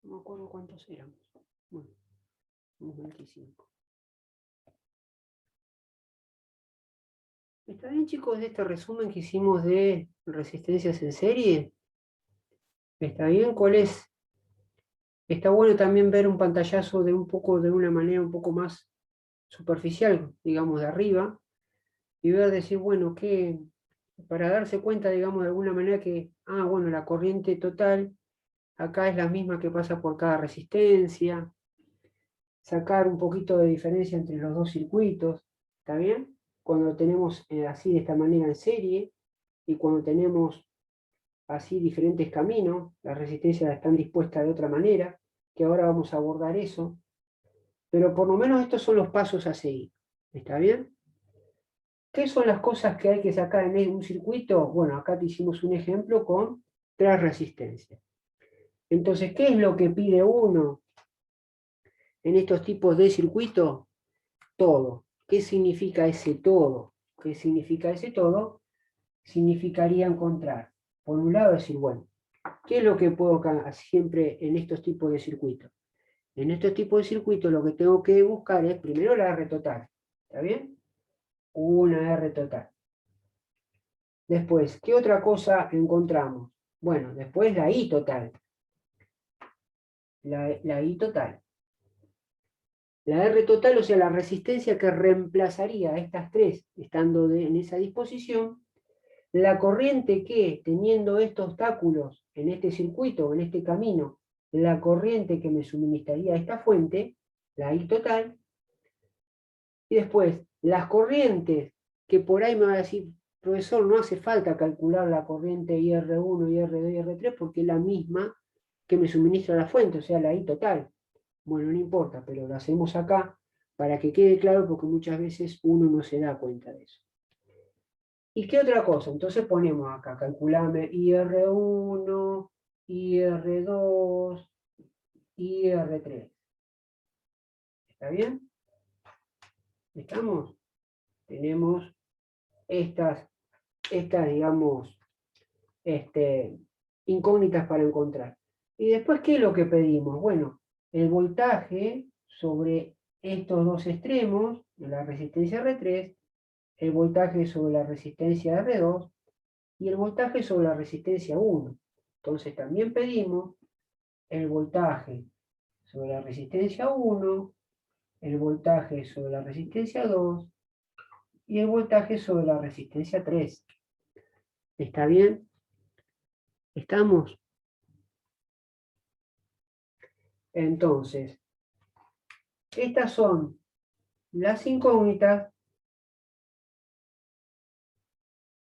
No me acuerdo cuántos éramos. Bueno, unos 25. ¿Está bien, chicos, de este resumen que hicimos de resistencias en serie? ¿Está bien? ¿Cuál es? Está bueno también ver un pantallazo de una manera un poco más superficial, digamos, de arriba, y ver, decir, bueno, para darse cuenta, digamos, de alguna manera que, bueno, la corriente total acá es la misma que pasa por cada resistencia, sacar un poquito de diferencia entre los dos circuitos, ¿está bien? Cuando tenemos así de esta manera en serie, y cuando tenemos así diferentes caminos, las resistencias están dispuestas de otra manera, que ahora vamos a abordar eso, pero por lo menos estos son los pasos a seguir, ¿está bien? ¿Qué son las cosas que hay que sacar en un circuito? Bueno, acá te hicimos un ejemplo con 3 resistencias. Entonces, ¿qué es lo que pide uno en estos tipos de circuitos? Todo. ¿Qué significa ese todo? ¿Qué significa ese todo? Significaría encontrar, por un lado, decir, bueno, ¿qué es lo que puedo siempre en estos tipos de circuitos? En estos tipos de circuitos lo que tengo que buscar es primero la R total, ¿está bien? Una R total. Después, ¿qué otra cosa encontramos? Bueno, después la I total. La I total. La R total, o sea, la resistencia que reemplazaría a estas tres, estando en esa disposición, la corriente que, teniendo estos obstáculos en este circuito, en este camino, la corriente que me suministraría esta fuente, la I total, y después las corrientes, que por ahí me va a decir, profesor, no hace falta calcular la corriente IR1, IR2, IR3, porque es la misma que me suministra la fuente, o sea, la I total. Bueno, no importa, pero lo hacemos acá para que quede claro, porque muchas veces uno no se da cuenta de eso. ¿Y qué otra cosa? Entonces ponemos acá, calculame IR1, IR2, IR3. ¿Está bien? ¿Estamos? Tenemos estas digamos, incógnitas para encontrar. Y después, ¿qué es lo que pedimos? Bueno, el voltaje sobre estos dos extremos, de la resistencia R3, el voltaje sobre la resistencia R2 y el voltaje sobre la resistencia 1. Entonces también pedimos el voltaje sobre la resistencia 1, el voltaje sobre la resistencia 2 y el voltaje sobre la resistencia 3. ¿Está bien? ¿Estamos? Entonces, estas son las incógnitas,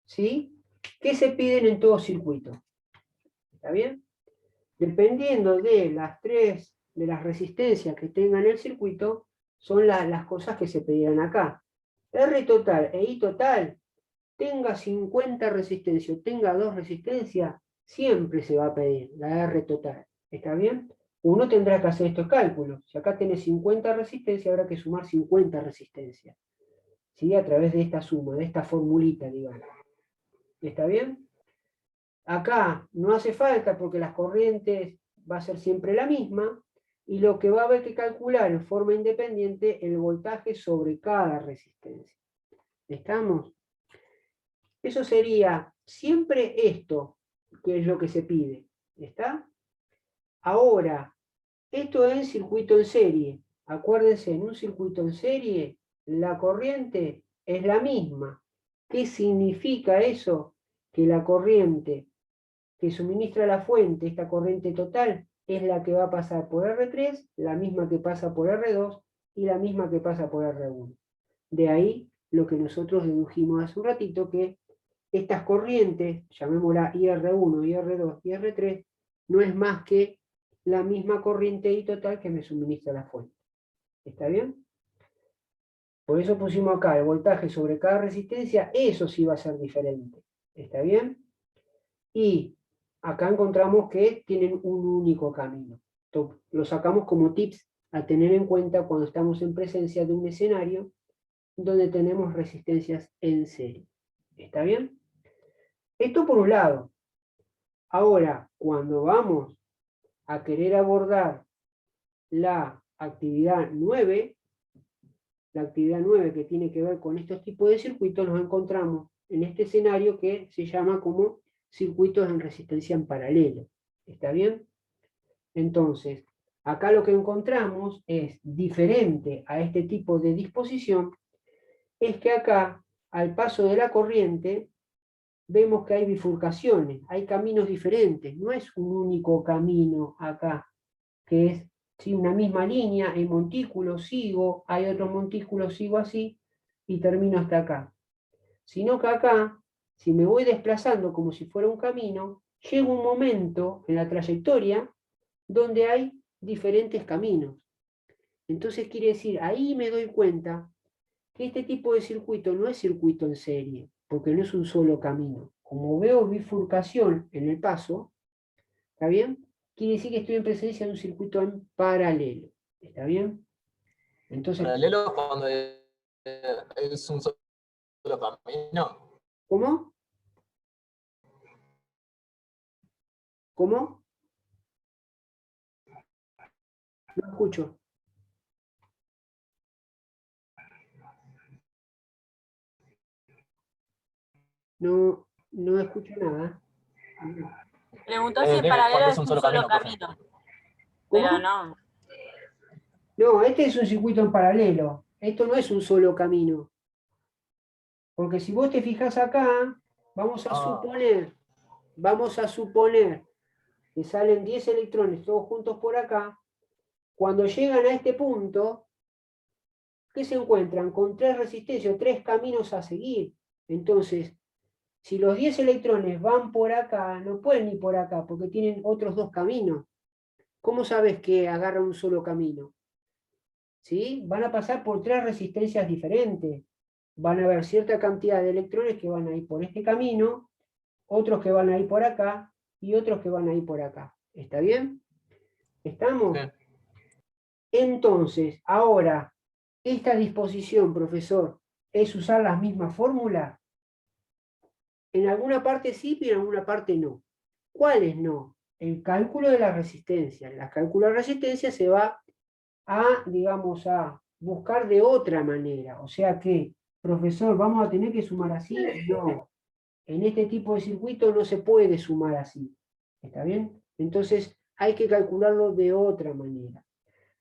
¿sí? Que se piden en todo circuito. ¿Está bien? Dependiendo de las resistencias que tengan el circuito, son las cosas que se pedirán acá. R total e I total, tenga 50 resistencias o tenga 2 resistencias, siempre se va a pedir la R total. ¿Está bien? Uno tendrá que hacer estos cálculos. Si acá tenés 50 resistencias, habrá que sumar 50 resistencias. ¿Sí? A través de esta suma, de esta formulita, digamos. ¿Está bien? Acá no hace falta porque las corrientes va a ser siempre la misma, y lo que va a haber que calcular en forma independiente el voltaje sobre cada resistencia. ¿Estamos? Eso sería siempre esto, que es lo que se pide. ¿Está? Ahora, esto es circuito en serie. Acuérdense, en un circuito en serie, la corriente es la misma. ¿Qué significa eso? Que la corriente que suministra la fuente, esta corriente total, es la que va a pasar por R3, la misma que pasa por R2 y la misma que pasa por R1. De ahí lo que nosotros dedujimos hace un ratito, que estas corrientes, llamémosla IR1, IR2 y IR3, no es más que la misma corriente I total que me suministra la fuente. ¿Está bien? Por eso pusimos acá el voltaje sobre cada resistencia, eso sí va a ser diferente. ¿Está bien? Y acá encontramos que tienen un único camino. Entonces, lo sacamos como tips a tener en cuenta cuando estamos en presencia de un escenario donde tenemos resistencias en serie. ¿Está bien? Esto por un lado. Ahora, cuando vamos a querer abordar la actividad 9, que tiene que ver con estos tipos de circuitos, nos encontramos en este escenario que se llama como circuitos en resistencia en paralelo. ¿Está bien? Entonces, acá lo que encontramos es diferente a este tipo de disposición, es que acá, al paso de la corriente, vemos que hay bifurcaciones, hay caminos diferentes, no es un único camino acá, que es una misma línea, en montículo sigo, hay otro montículo, sigo así, y termino hasta acá. Sino que acá, si me voy desplazando como si fuera un camino, llega un momento en la trayectoria donde hay diferentes caminos. Entonces quiere decir, ahí me doy cuenta que este tipo de circuito no es circuito en serie, porque no es un solo camino. Como veo bifurcación en el paso, ¿está bien? Quiere decir que estoy en presencia de un circuito en paralelo. ¿Está bien? Entonces, Paralelo cuando es un solo camino. ¿cómo? ¿Cómo? No escucho. No, no escucho nada. Preguntó si en paralelo cuando es un solo camino. Pero ¿Cómo? no. No, este es un circuito en paralelo. Esto no es un solo camino. Porque si vos te fijas acá, vamos a suponer que salen 10 electrones todos juntos por acá. Cuando llegan a este punto, ¿qué se encuentran? Con 3 resistencias, 3 caminos a seguir. Entonces, si los 10 electrones van por acá, no pueden ir por acá, porque tienen otros 2 caminos. ¿Cómo sabes que agarra un solo camino? ¿Sí? Van a pasar por 3 resistencias diferentes. Van a haber cierta cantidad de electrones que van a ir por este camino, otros que van a ir por acá, y otros que van a ir por acá. ¿Está bien? ¿Estamos? Sí. Entonces, ahora, esta disposición, profesor, ¿es usar las mismas fórmulas? En alguna parte sí, pero en alguna parte no. ¿Cuáles no? El cálculo de la resistencia. El cálculo de la resistencia se va a, digamos, a buscar de otra manera. O sea que, profesor, ¿vamos a tener que sumar así? No. En este tipo de circuito no se puede sumar así. ¿Está bien? Entonces, hay que calcularlo de otra manera.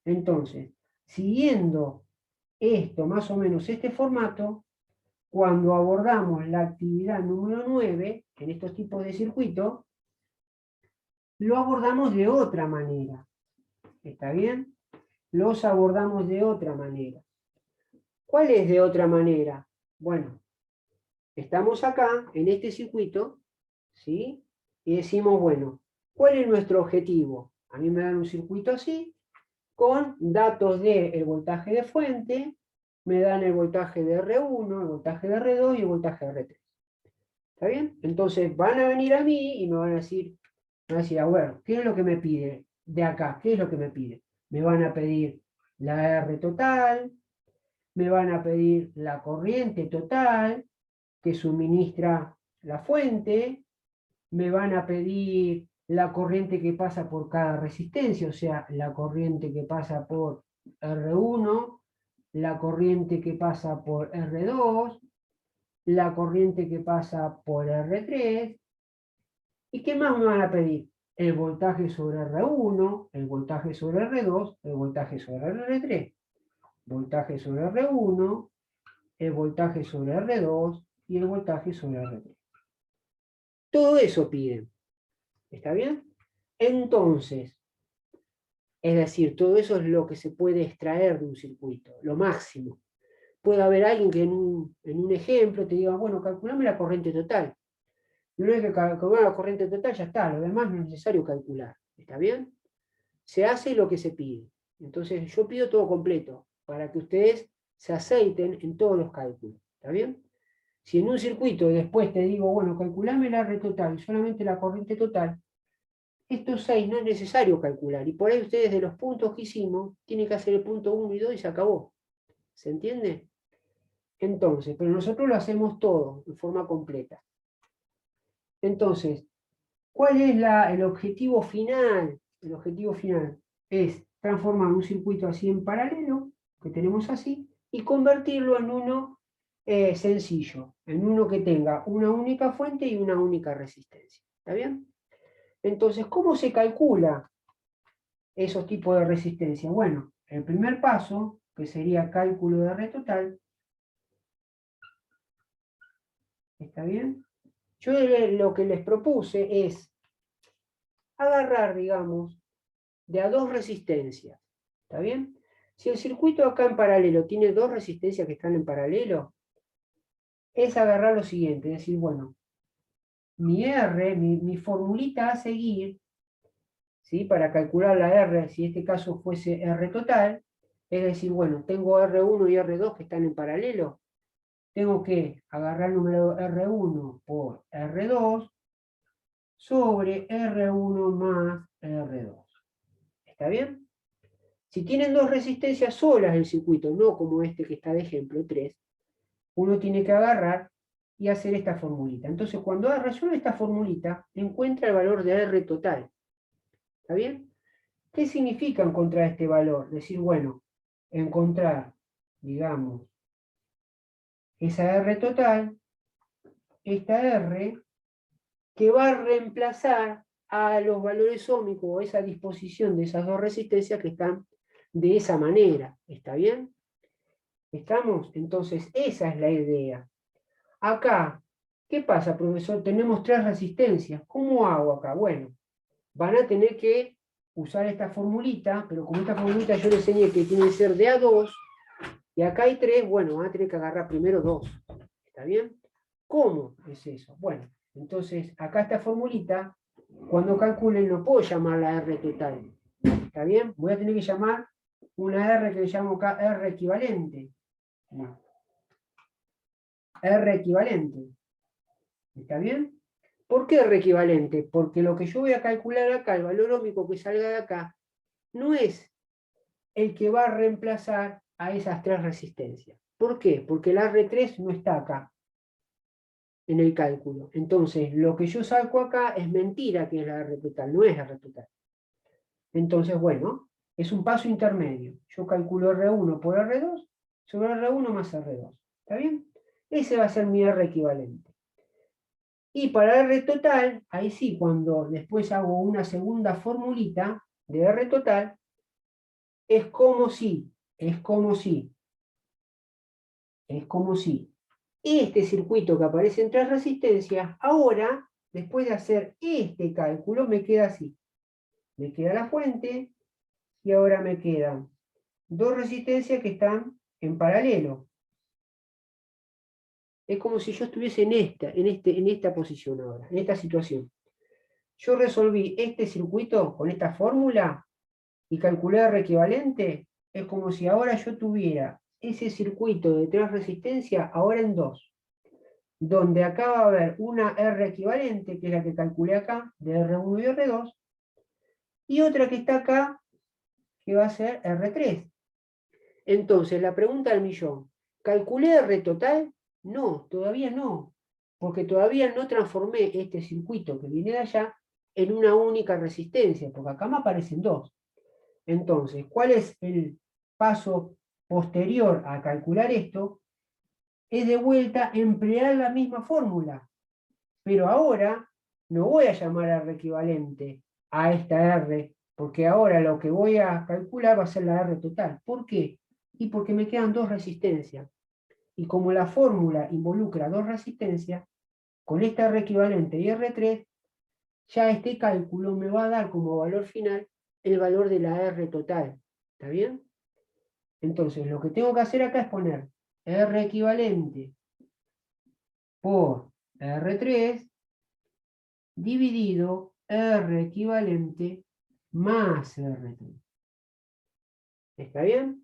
Entonces, siguiendo esto, más o menos este formato, cuando abordamos la actividad número 9, en estos tipos de circuitos, lo abordamos de otra manera. ¿Está bien? Los abordamos de otra manera. ¿Cuál es de otra manera? Bueno, estamos acá, en este circuito, ¿sí? Y decimos, bueno, ¿cuál es nuestro objetivo? A mí me dan un circuito así, con datos del voltaje de fuente, me dan el voltaje de R1, el voltaje de R2 y el voltaje de R3. ¿Está bien? Entonces van a venir a mí y me van a decir, a ver, ¿qué es lo que me pide de acá? ¿Qué es lo que me pide? Me van a pedir la R total, me van a pedir la corriente total que suministra la fuente, me van a pedir la corriente que pasa por cada resistencia, o sea, la corriente que pasa por R1, la corriente que pasa por R2, la corriente que pasa por R3, ¿y qué más me van a pedir? El voltaje sobre R1, el voltaje sobre R2, el voltaje sobre R3, voltaje sobre R1, el voltaje sobre R2 y el voltaje sobre R3. Todo eso piden. ¿Está bien? Entonces, es decir, todo eso es lo que se puede extraer de un circuito, lo máximo. Puede haber alguien que en un ejemplo te diga, bueno, calculame la corriente total. Y una vez que calcular la corriente total, ya está, lo demás no es necesario calcular. ¿Está bien? Se hace lo que se pide. Entonces, yo pido todo completo, para que ustedes se aceiten en todos los cálculos. ¿Está bien? Si en un circuito después te digo, bueno, calculame la R total y solamente la corriente total, estos 6 no es necesario calcular. Y por ahí ustedes de los puntos que hicimos, tienen que hacer el punto 1 y 2 y se acabó. ¿Se entiende? Entonces, pero nosotros lo hacemos todo de forma completa. Entonces, ¿cuál es el objetivo final el objetivo final es transformar un circuito así en paralelo, que tenemos así, y convertirlo en uno sencillo, en uno que tenga una única fuente y una única resistencia. ¿Está bien? Entonces, ¿cómo se calcula esos tipos de resistencia? Bueno, el primer paso, que sería cálculo de R total, ¿está bien? Yo lo que les propuse es agarrar, digamos, de a dos resistencias, ¿está bien? Si el circuito acá en paralelo tiene dos resistencias que están en paralelo, es agarrar lo siguiente, es decir, bueno, mi R, mi formulita a seguir, ¿sí? Para calcular la R, si este caso fuese R total, es decir, bueno, tengo R1 y R2 que están en paralelo, tengo que agarrar el número R1 por R2 sobre R1 más R2. ¿Está bien? Si tienen dos resistencias solas el circuito, no como este que está de ejemplo, 3, uno tiene que agarrar y hacer esta formulita. Entonces, cuando resuelve esta formulita, encuentra el valor de R total. ¿Está bien? ¿Qué significa encontrar este valor? Decir, bueno, encontrar, digamos, esa R total, esta R, que va a reemplazar a los valores óhmicos o esa disposición de esas dos resistencias que están de esa manera. ¿Está bien? ¿Estamos? Entonces, esa es la idea. Acá, ¿qué pasa, profesor? Tenemos tres resistencias. ¿Cómo hago acá? Bueno, van a tener que usar esta formulita, pero como esta formulita yo les enseñé que tiene que ser de A2, y acá hay 3, bueno, van a tener que agarrar primero 2. ¿Está bien? ¿Cómo es eso? Bueno, entonces acá esta formulita, cuando calculen, no puedo llamar la R total. ¿Está bien? Voy a tener que llamar una R que le llamo acá R equivalente. No. R equivalente. ¿Está bien? ¿Por qué R equivalente? Porque lo que yo voy a calcular acá, el valor óhmico que salga de acá, no es el que va a reemplazar a esas tres resistencias. ¿Por qué? Porque la R3 no está acá, en el cálculo. Entonces, lo que yo saco acá es mentira que es la R total, no es R total. Entonces, bueno, es un paso intermedio. Yo calculo R1 por R2 sobre R1 más R2. ¿Está bien? Ese va a ser mi R equivalente. Y para R total, ahí sí, cuando después hago una segunda formulita de R total, es como si este circuito que aparece en tres resistencias, ahora, después de hacer este cálculo, me queda así. Me queda la fuente, y ahora me quedan dos resistencias que están en paralelo. Es como si yo estuviese en esta posición ahora, en esta situación. Yo resolví este circuito con esta fórmula y calculé R equivalente, es como si ahora yo tuviera ese circuito de tres resistencias ahora en dos, donde acá va a haber una R equivalente, que es la que calculé acá, de R1 y R2, y otra que está acá, que va a ser R3. Entonces, la pregunta del millón, ¿calculé R total? No, todavía no, porque todavía no transformé este circuito que viene de allá en una única resistencia, porque acá me aparecen dos. Entonces, ¿cuál es el paso posterior a calcular esto? Es de vuelta emplear la misma fórmula, pero ahora no voy a llamar R equivalente a esta R, porque ahora lo que voy a calcular va a ser la R total. ¿Por qué? Y porque me quedan dos resistencias. Y como la fórmula involucra dos resistencias, con esta R equivalente y R3, ya este cálculo me va a dar como valor final el valor de la R total. ¿Está bien? Entonces, lo que tengo que hacer acá es poner R equivalente por R3 dividido R equivalente más R3. ¿Está bien?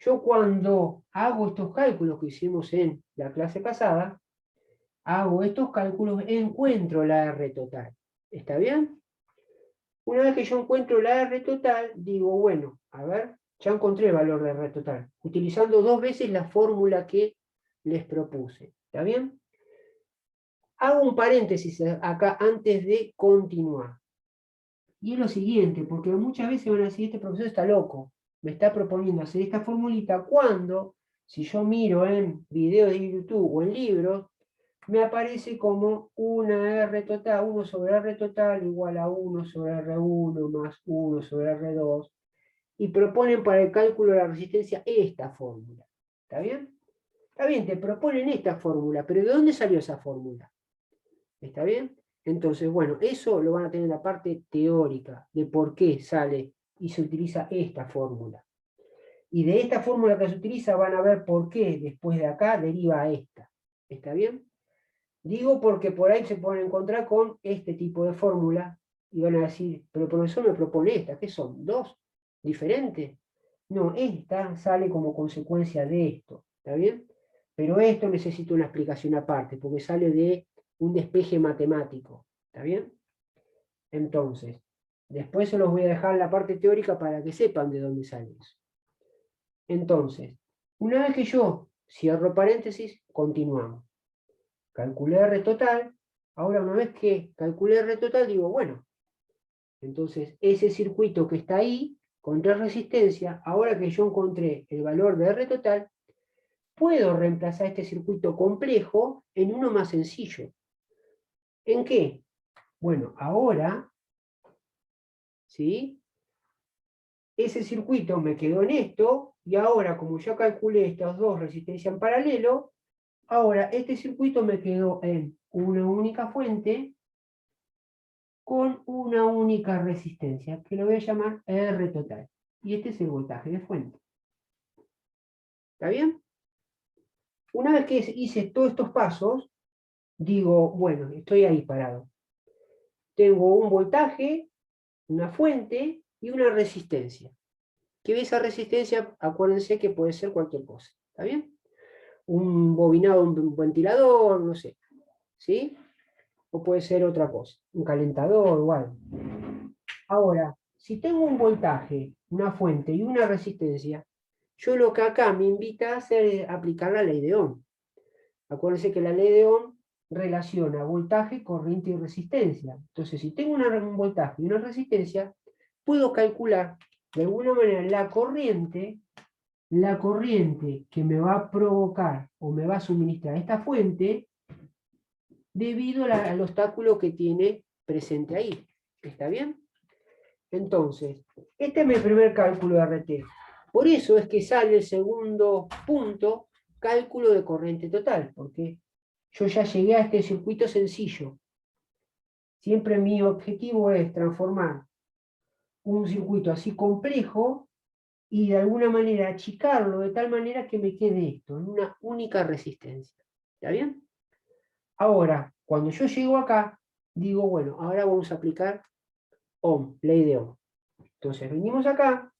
Yo cuando hago estos cálculos que hicimos en la clase pasada, hago estos cálculos, encuentro la R total. ¿Está bien? Una vez que yo encuentro la R total, digo, bueno, a ver, ya encontré el valor de R total, utilizando dos veces la fórmula que les propuse. ¿Está bien? Hago un paréntesis acá antes de continuar. Y es lo siguiente, porque muchas veces van a decir, este profesor está loco, me está proponiendo hacer esta formulita, cuando, si yo miro en videos de YouTube o en libros, me aparece como una R total, 1 sobre R total igual a 1 sobre R1 más 1 sobre R2, y proponen para el cálculo de la resistencia esta fórmula. ¿Está bien? Está bien, te proponen esta fórmula, pero ¿de dónde salió esa fórmula? ¿Está bien? Entonces, bueno, eso lo van a tener en la parte teórica, de por qué sale y se utiliza esta fórmula. Y de esta fórmula que se utiliza van a ver por qué después de acá deriva a esta. ¿Está bien? Digo porque por ahí se pueden encontrar con este tipo de fórmula y van a decir, pero el profesor me propone esta, ¿qué son? ¿Dos diferentes? No, esta sale como consecuencia de esto, ¿está bien? Pero esto necesita una explicación aparte, porque sale de un despeje matemático, ¿está bien? Entonces, después se los voy a dejar en la parte teórica para que sepan de dónde sale eso. Entonces, una vez que yo cierro paréntesis, continuamos. Calculé R total, ahora una vez que calculé R total, digo, bueno, entonces ese circuito que está ahí, con 3 resistencias, ahora que yo encontré el valor de R total, puedo reemplazar este circuito complejo en uno más sencillo. ¿En qué? Bueno, ahora, ¿sí? Ese circuito me quedó en esto, y ahora como ya calculé estas dos resistencias en paralelo, ahora este circuito me quedó en una única fuente con una única resistencia, que lo voy a llamar R total. Y este es el voltaje de fuente. ¿Está bien? Una vez que hice todos estos pasos, digo, bueno, estoy ahí parado. Tengo un voltaje, una fuente y una resistencia. Que esa resistencia, acuérdense que puede ser cualquier cosa. ¿Está bien? Un bobinado, un ventilador, no sé. ¿Sí? O puede ser otra cosa. Un calentador o algo. Ahora, si tengo un voltaje, una fuente y una resistencia, yo lo que acá me invita a hacer es aplicar la ley de Ohm. Acuérdense que la ley de Ohm relaciona voltaje, corriente y resistencia. Entonces, si tengo un voltaje y una resistencia, puedo calcular de alguna manera la corriente que me va a provocar o me va a suministrar esta fuente debido al obstáculo que tiene presente ahí. ¿Está bien? Entonces, este es mi primer cálculo de RT. Por eso es que sale el segundo punto, cálculo de corriente total, porque yo ya llegué a este circuito sencillo. Siempre mi objetivo es transformar un circuito así complejo y de alguna manera achicarlo de tal manera que me quede esto, en una única resistencia. ¿Está bien? Ahora, cuando yo llego acá, digo, bueno, ahora vamos a aplicar Ohm, ley de Ohm. Entonces venimos acá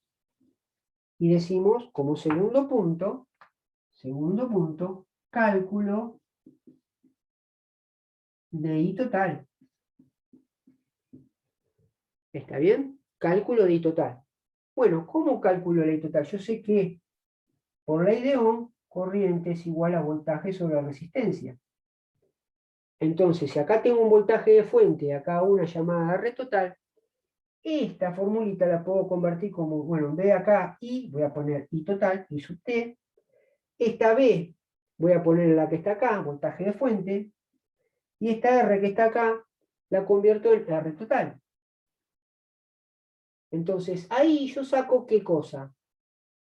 y decimos como segundo punto, cálculo de I total. ¿Está bien? Cálculo de I total. Bueno, ¿cómo cálculo de I total? Yo sé que por ley de Ohm, corriente es igual a voltaje sobre resistencia. Entonces, si acá tengo un voltaje de fuente, acá una llamada R total, esta formulita la puedo convertir como, bueno, en vez de acá I, voy a poner I total, I sub T. Esta B voy a poner la que está acá, voltaje de fuente, y esta R que está acá, la convierto en R total. Entonces, ahí yo saco ¿qué cosa?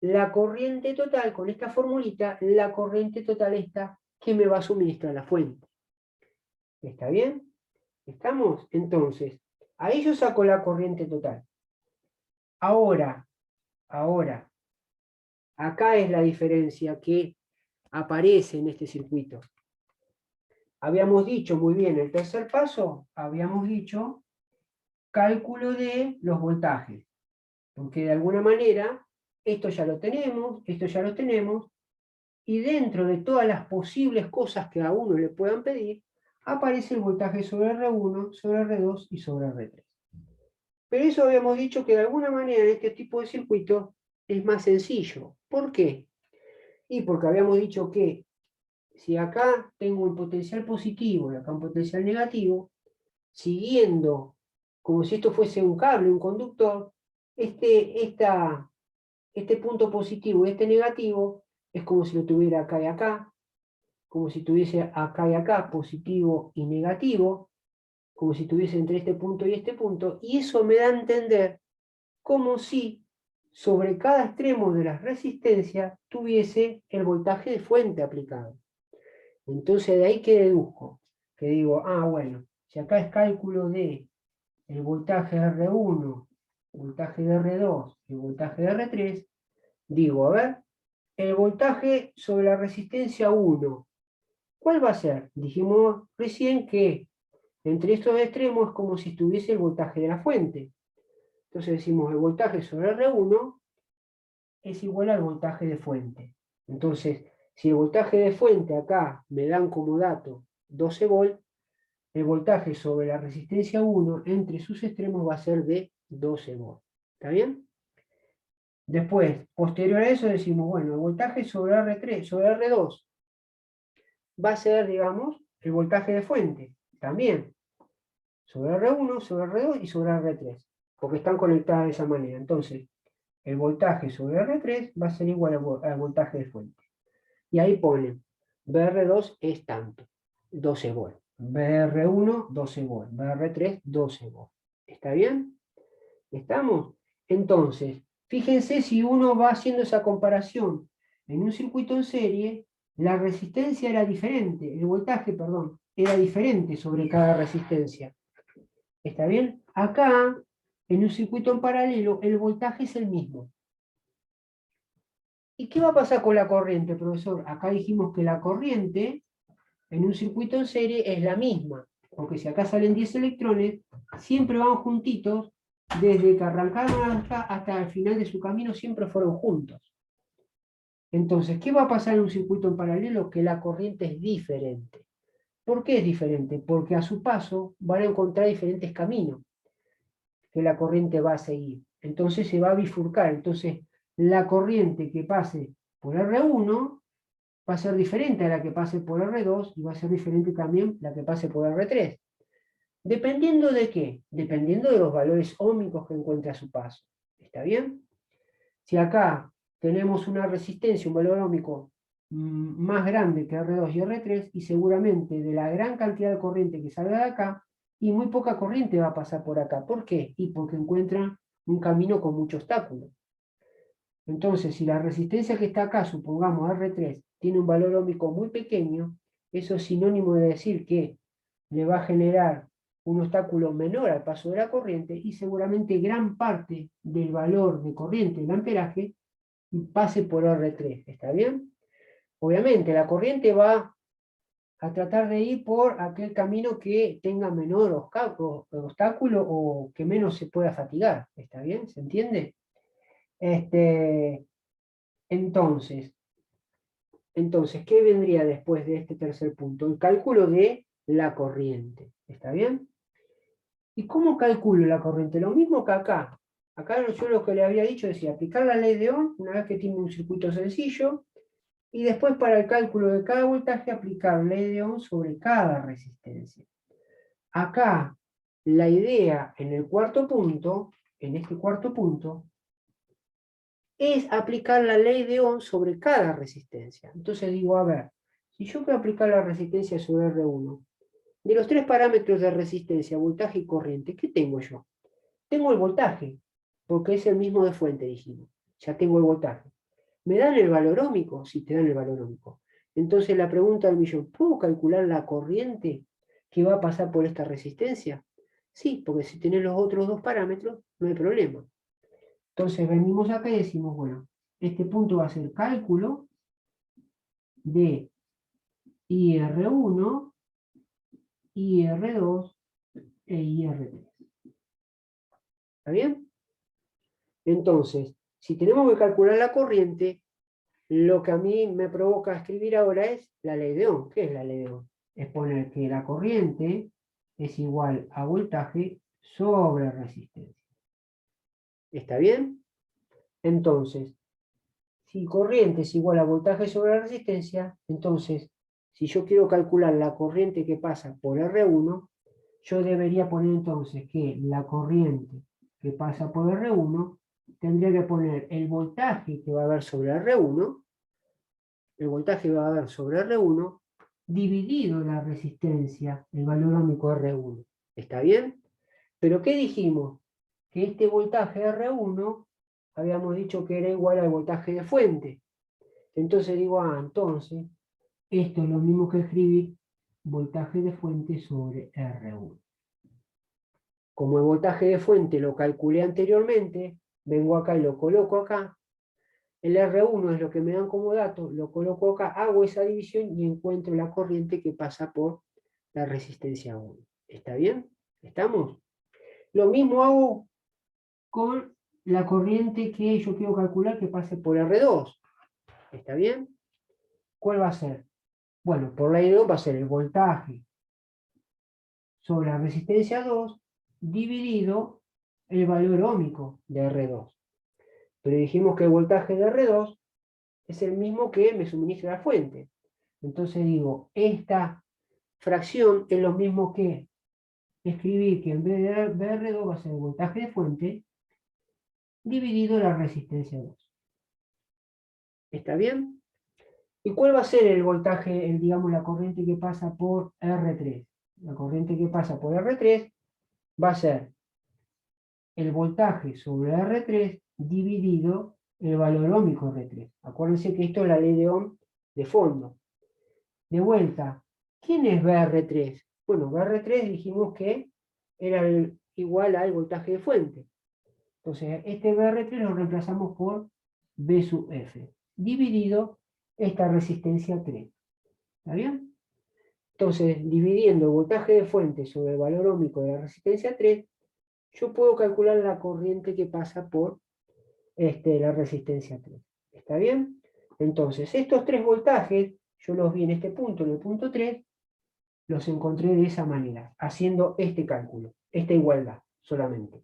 La corriente total, con esta formulita, la corriente total esta que me va a suministrar la fuente. ¿Está bien? ¿Estamos? Entonces, ahí yo saco la corriente total. Ahora, acá es la diferencia que aparece en este circuito. Habíamos dicho muy bien, el tercer paso, habíamos dicho cálculo de los voltajes. Porque de alguna manera, esto ya lo tenemos, esto ya lo tenemos, y dentro de todas las posibles cosas que a uno le puedan pedir, aparece el voltaje sobre R1, sobre R2 y sobre R3. Pero eso habíamos dicho que de alguna manera en este tipo de circuito es más sencillo. ¿Por qué? Y porque habíamos dicho que si acá tengo un potencial positivo y acá un potencial negativo, siguiendo como si esto fuese un cable, un conductor, este punto positivo y este negativo es como si lo tuviera acá y acá, como si tuviese acá y acá, positivo y negativo, como si tuviese entre este punto, y eso me da a entender como si sobre cada extremo de las resistencias tuviese el voltaje de fuente aplicado. Entonces de ahí que deduzco, que digo, bueno, si acá es cálculo de el voltaje de R1, el voltaje de R2 y el voltaje de R3, digo, a ver, el voltaje sobre la resistencia 1, ¿cuál va a ser? Dijimos recién que entre estos extremos es como si estuviese el voltaje de la fuente. Entonces decimos el voltaje sobre R1 es igual al voltaje de fuente. Entonces, si el voltaje de fuente acá me dan como dato 12 volts, el voltaje sobre la resistencia 1 entre sus extremos va a ser de 12 volts. ¿Está bien? Después, posterior a eso decimos, bueno, el voltaje sobre R3, sobre R2 va a ser, digamos, el voltaje de fuente. También. Sobre R1, sobre R2 y sobre R3. Porque están conectadas de esa manera. Entonces, el voltaje sobre R3 va a ser igual al voltaje de fuente. Y ahí ponen, BR2 es tanto, 12 volts. BR1, 12 volts. BR3, 12 volts. ¿Está bien? ¿Estamos? Entonces, fíjense si uno va haciendo esa comparación en un circuito en serie, la resistencia era diferente, el voltaje, perdón, era diferente sobre cada resistencia. ¿Está bien? Acá, en un circuito en paralelo, el voltaje es el mismo. ¿Y qué va a pasar con la corriente, profesor? Acá dijimos que la corriente en un circuito en serie es la misma, porque si acá salen 10 electrones, siempre van juntitos, desde que arrancaron hasta el final de su camino, siempre fueron juntos. Entonces, ¿qué va a pasar en un circuito en paralelo? Que la corriente es diferente. ¿Por qué es diferente? Porque a su paso van a encontrar diferentes caminos que la corriente va a seguir. Entonces se va a bifurcar. Entonces, la corriente que pase por R1 va a ser diferente a la que pase por R2 y va a ser diferente también la que pase por R3. ¿Dependiendo de qué? Dependiendo de los valores óhmicos que encuentre a su paso. ¿Está bien? Si acá tenemos una resistencia, un valor óhmico más grande que R2 y R3, y seguramente de la gran cantidad de corriente que salga de acá, y muy poca corriente va a pasar por acá. ¿Por qué? Y porque encuentran un camino con mucho obstáculo. Entonces, si la resistencia que está acá, supongamos R3, tiene un valor óhmico muy pequeño, eso es sinónimo de decir que le va a generar un obstáculo menor al paso de la corriente y seguramente gran parte del valor de corriente, el amperaje, pase por R3. ¿Está bien? Obviamente, la corriente va a tratar de ir por aquel camino que tenga menor obstáculo o que menos se pueda fatigar. ¿Está bien? ¿Se entiende? Entonces, ¿qué vendría después de este tercer punto? El cálculo de la corriente. ¿Está bien? ¿Y cómo calculo la corriente? Lo mismo que acá. Acá yo lo que le había dicho decía aplicar la ley de Ohm una vez que tiene un circuito sencillo y después para el cálculo de cada voltaje aplicar ley de Ohm sobre cada resistencia. Acá la idea en el cuarto punto, en este cuarto punto, es aplicar la ley de Ohm sobre cada resistencia. Entonces digo, a ver, si yo quiero aplicar la resistencia sobre R1, de los tres parámetros de resistencia, voltaje y corriente, ¿qué tengo yo? Tengo el voltaje, porque es el mismo de fuente, dijimos. Ya tengo el voltaje. ¿Me dan el valor óhmico? Sí, te dan el valor óhmico. Entonces la pregunta del millón, ¿puedo calcular la corriente que va a pasar por esta resistencia? Sí, porque si tenés los otros dos parámetros, no hay problema. Entonces venimos acá y decimos, bueno, este punto va a ser cálculo de IR1, IR2 e IR3. ¿Está bien? Entonces, si tenemos que calcular la corriente, lo que a mí me provoca escribir ahora es la ley de Ohm. ¿Qué es la ley de Ohm? Es poner que la corriente es igual a voltaje sobre resistencia. ¿Está bien? Entonces, si corriente es igual a voltaje sobre resistencia, entonces, si yo quiero calcular la corriente que pasa por R1, yo debería poner entonces que la corriente que pasa por R1, tendría que poner el voltaje que va a haber sobre R1, el voltaje va a haber sobre R1, dividido la resistencia, el valor ómico R1. ¿Está bien? Pero ¿qué dijimos? Que este voltaje R1, habíamos dicho que era igual al voltaje de fuente. Entonces digo, entonces, esto es lo mismo que escribir voltaje de fuente sobre R1. Como el voltaje de fuente lo calculé anteriormente, vengo acá y lo coloco acá. El R1 es lo que me dan como dato, lo coloco acá, hago esa división y encuentro la corriente que pasa por la resistencia 1. ¿Está bien? ¿Estamos? Lo mismo hago con la corriente que yo quiero calcular que pase por R2. ¿Está bien? ¿Cuál va a ser? Bueno, por la R2 va a ser el voltaje sobre la resistencia 2 dividido el valor ómico de R2. Pero dijimos que el voltaje de R2 es el mismo que me suministra la fuente. Entonces digo, esta fracción es lo mismo que escribir que en vez de R2 va a ser el voltaje de fuente dividido la resistencia 2. ¿Está bien? ¿Y cuál va a ser el voltaje, digamos, la corriente que pasa por R3? La corriente que pasa por R3 va a ser el voltaje sobre R3 dividido el valor ómico R3. Acuérdense que esto es la ley de Ohm de fondo. De vuelta, ¿quién es BR3? Bueno, BR3 dijimos que era igual al voltaje de fuente. Entonces, este BR3 lo reemplazamos por B sub F, dividido esta resistencia 3. ¿Está bien? Entonces, dividiendo el voltaje de fuente sobre el valor ómico de la resistencia 3, yo puedo calcular la corriente que pasa por la resistencia 3. ¿Está bien? Entonces, estos 3 voltajes, yo los vi en este punto, en el punto 3, los encontré de esa manera, haciendo este cálculo, esta igualdad solamente.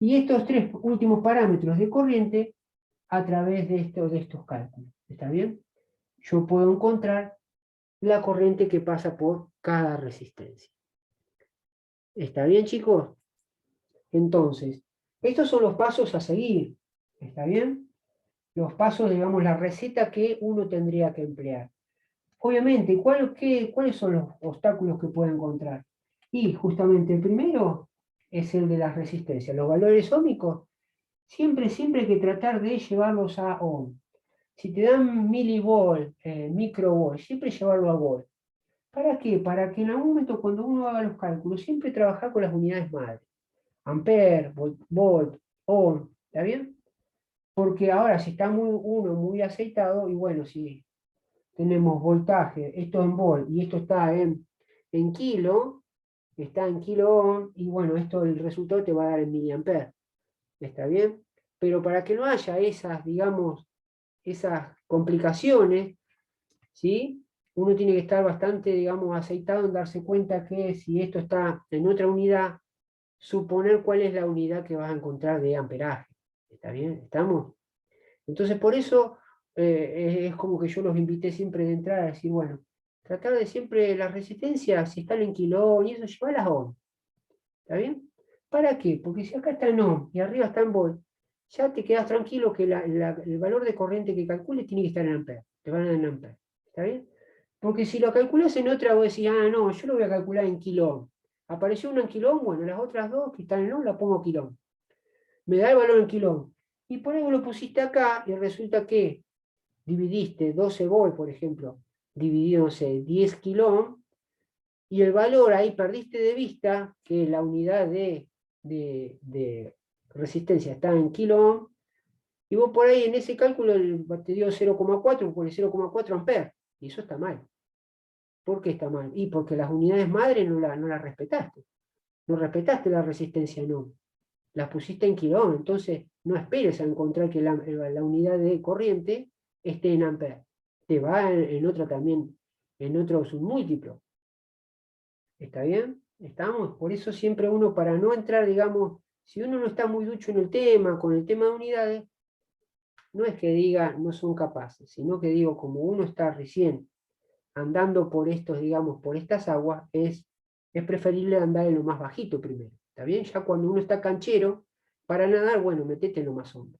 Y estos 3 últimos parámetros de corriente a través de estos cálculos. ¿Está bien? Yo puedo encontrar la corriente que pasa por cada resistencia. ¿Está bien, chicos? Entonces, estos son los pasos a seguir. ¿Está bien? Los pasos, digamos, la receta que uno tendría que emplear. Obviamente, ¿cuáles son los obstáculos que puede encontrar? Y justamente el primero es el de las resistencias. Los valores ómicos, siempre hay que tratar de llevarlos a ohm. Si te dan milivolt, microvolt, siempre llevarlo a volt. ¿Para qué? Para que en algún momento cuando uno haga los cálculos, siempre trabajar con las unidades madre. Ampere, volt, ohm, ¿está bien? Porque ahora si está uno muy aceitado, y bueno, si tenemos voltaje, esto en volt, y esto está en kilo, está en kilo ohm, y bueno, esto el resultado te va a dar en miliampere. ¿Está bien? Pero para que no haya esas, digamos, esas complicaciones, ¿sí? Uno tiene que estar bastante, digamos, aceitado en darse cuenta que si esto está en otra unidad, suponer cuál es la unidad que vas a encontrar de amperaje. ¿Está bien? ¿Estamos? Entonces, por eso es como que yo los invité siempre de entrada a decir, bueno, tratar de siempre las resistencias, si están en kilo y eso, llevarlas a ohm. ¿Está bien? ¿Para qué? Porque si acá está en ohm y arriba está en volt, ya te quedas tranquilo que el valor de corriente que calcules tiene que estar en ampere. Te van a dar en ampere. ¿Está bien? Porque si lo calculas en otra, vos decís, no, yo lo voy a calcular en kilo ohm. Apareció una en kilo ohm, bueno, las otras dos que están en ohm las pongo kilo ohm. Me da el valor en kilo ohm. Y por algo lo pusiste acá y resulta que dividiste 12 volt, por ejemplo, dividido, no sé, 10 kilo ohm, y el valor ahí perdiste de vista que la unidad de resistencia está en kilo ohm, y vos por ahí en ese cálculo te dio 0,4, pone 0,4 amperes, y eso está mal. ¿Por qué está mal? Y porque las unidades madre no las respetaste. No respetaste la resistencia, no. Las pusiste en kilo ohm, entonces no esperes a encontrar que la unidad de corriente esté en amperes. Te va en otra también, en otro submúltiplo. ¿Está bien? ¿Estamos? Por eso siempre uno, para no entrar, digamos, si uno no está muy ducho en el tema, con el tema de unidades, no es que diga no son capaces, sino que digo, como uno está recién andando por estos, digamos, por estas aguas, es es preferible andar en lo más bajito primero. ¿Está bien? Ya cuando uno está canchero, para nadar, bueno, metete en lo más hondo.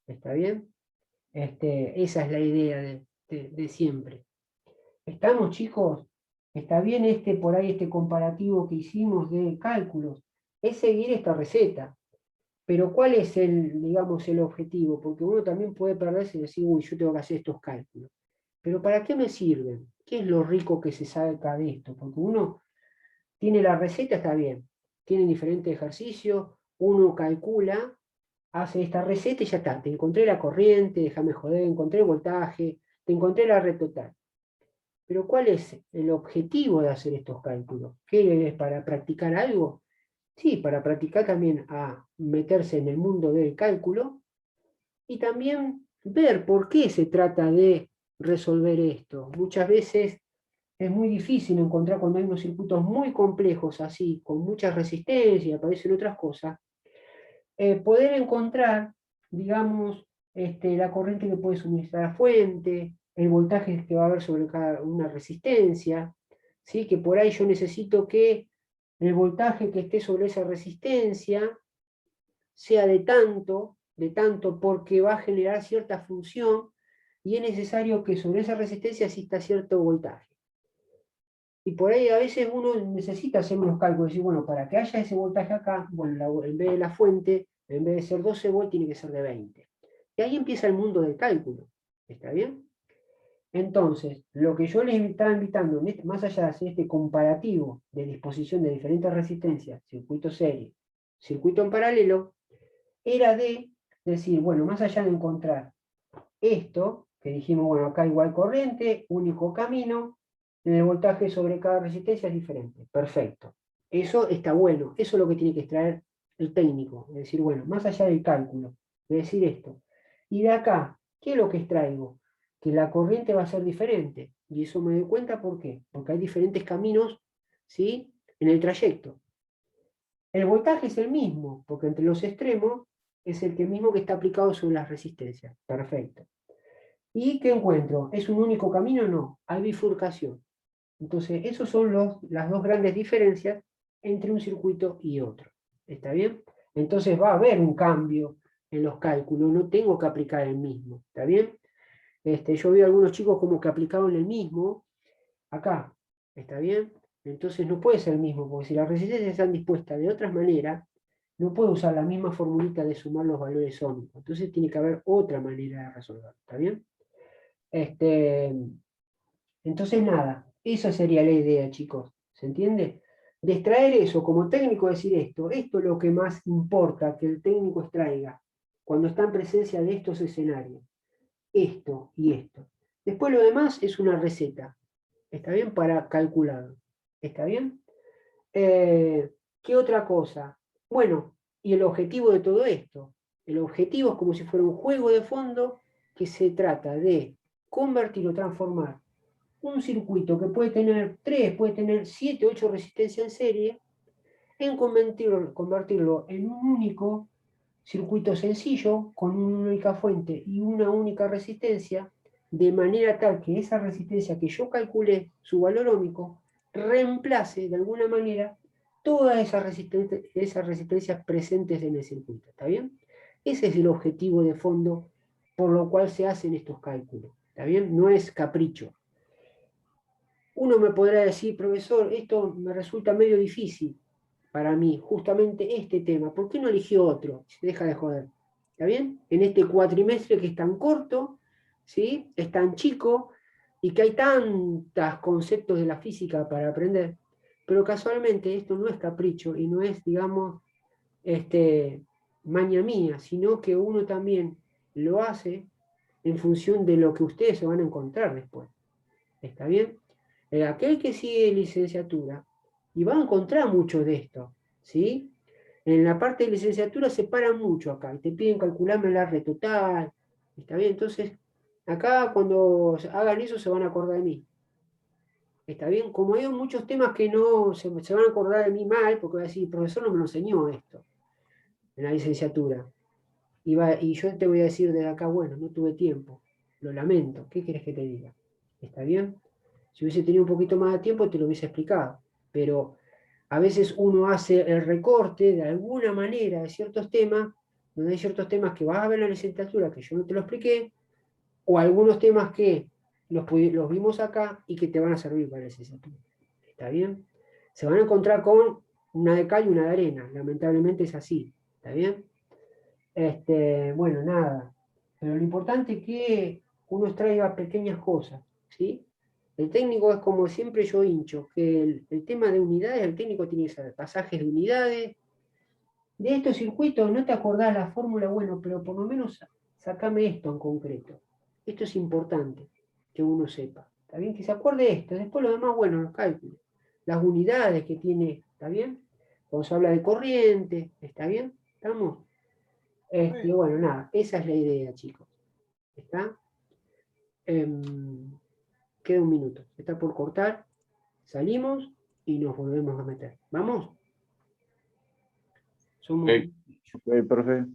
¿Está bien? Esa es la idea de siempre. ¿Estamos, chicos? ¿Está bien por ahí este comparativo que hicimos de cálculos? Es seguir esta receta. Pero ¿cuál es digamos, el objetivo? Porque uno también puede perderse y decir, uy, yo tengo que hacer estos cálculos. Pero ¿para qué me sirven? ¿Qué es lo rico que se saca de esto? Porque uno tiene la receta, está bien. Tiene diferentes ejercicios, uno calcula, hace esta receta y ya está. Te encontré la corriente, déjame joder, encontré el voltaje, te encontré la red total. Pero ¿cuál es el objetivo de hacer estos cálculos? ¿Qué es para practicar algo? Sí, para practicar también a meterse en el mundo del cálculo y también ver por qué se trata de resolver esto. Muchas veces es muy difícil encontrar cuando hay unos circuitos muy complejos así, con mucha resistencia y aparecen otras cosas, poder encontrar, digamos, la corriente que puede suministrar la fuente, el voltaje que va a haber sobre cada una resistencia, ¿sí? Que por ahí yo necesito que el voltaje que esté sobre esa resistencia sea de tanto porque va a generar cierta función y es necesario que sobre esa resistencia exista cierto voltaje. Y por ahí a veces uno necesita hacer unos cálculos, decir, bueno, para que haya ese voltaje acá, bueno, en vez de la fuente, en vez de ser 12 volts, tiene que ser de 20. Y ahí empieza el mundo del cálculo. ¿Está bien? Entonces, lo que yo les estaba invitando, más allá de hacer este comparativo de disposición de diferentes resistencias, circuito serie, circuito en paralelo, era de decir, bueno, más allá de encontrar esto, que dijimos, bueno, acá igual corriente, único camino, el voltaje sobre cada resistencia es diferente. Perfecto. Eso está bueno, eso es lo que tiene que extraer el técnico. Es decir, bueno, más allá del cálculo, de decir esto. Y de acá, ¿qué es lo que extraigo? Que la corriente va a ser diferente. Y eso me doy cuenta, ¿por qué? Porque hay diferentes caminos, ¿sí? En el trayecto. El voltaje es el mismo, porque entre los extremos es el mismo que está aplicado sobre las resistencias. Perfecto. ¿Y qué encuentro? ¿Es un único camino? No, hay bifurcación. Entonces, esas son las dos grandes diferencias entre un circuito y otro. ¿Está bien? Entonces va a haber un cambio en los cálculos, no tengo que aplicar el mismo. ¿Está bien? Yo vi a algunos chicos como que aplicaban el mismo acá. ¿Está bien? Entonces no puede ser el mismo, porque si las resistencias están dispuestas de otras maneras, no puedo usar la misma formulita de sumar los valores ómicos. Entonces tiene que haber otra manera de resolver. ¿Está bien? Entonces, nada, esa sería la idea, chicos. ¿Se entiende? De extraer eso como técnico, decir esto es lo que más importa que el técnico extraiga cuando está en presencia de estos escenarios. Esto y esto. Después lo demás es una receta. ¿Está bien? Para calcular. ¿Está bien? ¿Qué otra cosa? Bueno, y el objetivo de todo esto. El objetivo es como si fuera un juego de fondo que se trata de convertir o transformar un circuito que puede tener 3, puede tener 7, 8 resistencias en serie, en convertirlo en un único circuito sencillo, con una única fuente y una única resistencia, de manera tal que esa resistencia que yo calculé, su valor ómico, reemplace de alguna manera todas esas resistencias presentes en el circuito. ¿Está bien? Ese es el objetivo de fondo por lo cual se hacen estos cálculos. ¿Está bien? No es capricho. Uno me podrá decir, profesor, esto me resulta medio difícil para mí, justamente este tema. ¿Por qué no eligió otro? Se deja de joder. ¿Está bien? En este cuatrimestre que es tan corto, ¿sí? Es tan chico y que hay tantos conceptos de la física para aprender. Pero casualmente esto no es capricho y no es, digamos, maña mía, sino que uno también lo hace en función de lo que ustedes se van a encontrar después. ¿Está bien? Aquel que sigue licenciatura, y va a encontrar mucho de esto, ¿sí? En la parte de licenciatura se paran mucho acá, y te piden calcularme la red total, ¿está bien? Entonces, acá cuando hagan eso se van a acordar de mí, ¿está bien? Como hay muchos temas que no se van a acordar de mí mal, porque voy a decir, el profesor no me lo enseñó esto, en la licenciatura, y yo te voy a decir desde acá, bueno, no tuve tiempo, lo lamento, ¿qué quieres que te diga? ¿Está bien? Si hubiese tenido un poquito más de tiempo te lo hubiese explicado, pero A veces uno hace el recorte de alguna manera de ciertos temas, donde hay ciertos temas que vas a ver en la licenciatura que yo no te lo expliqué, o algunos temas que los vimos acá y que te van a servir para la licenciatura. ¿Está bien? Se van a encontrar con una de cal y una de arena, lamentablemente es así. ¿Está bien? Bueno, nada. Pero lo importante es que uno extraiga pequeñas cosas, ¿sí? El técnico es como siempre yo hincho, que el tema de unidades, el técnico tiene que saber pasajes de unidades. De estos circuitos no te acordás la fórmula, bueno, pero por lo menos sacame esto en concreto. Esto es importante que uno sepa. ¿Está bien? Que se acuerde esto. Después lo demás, bueno, los cálculos. Las unidades que tiene, ¿está bien? Cuando se habla de corriente, ¿está bien? ¿Estamos? Bueno, nada, esa es la idea, chicos. ¿Está? Queda un minuto. Está por cortar. Salimos y nos volvemos a meter. ¿Vamos? Somos... Ok, profe.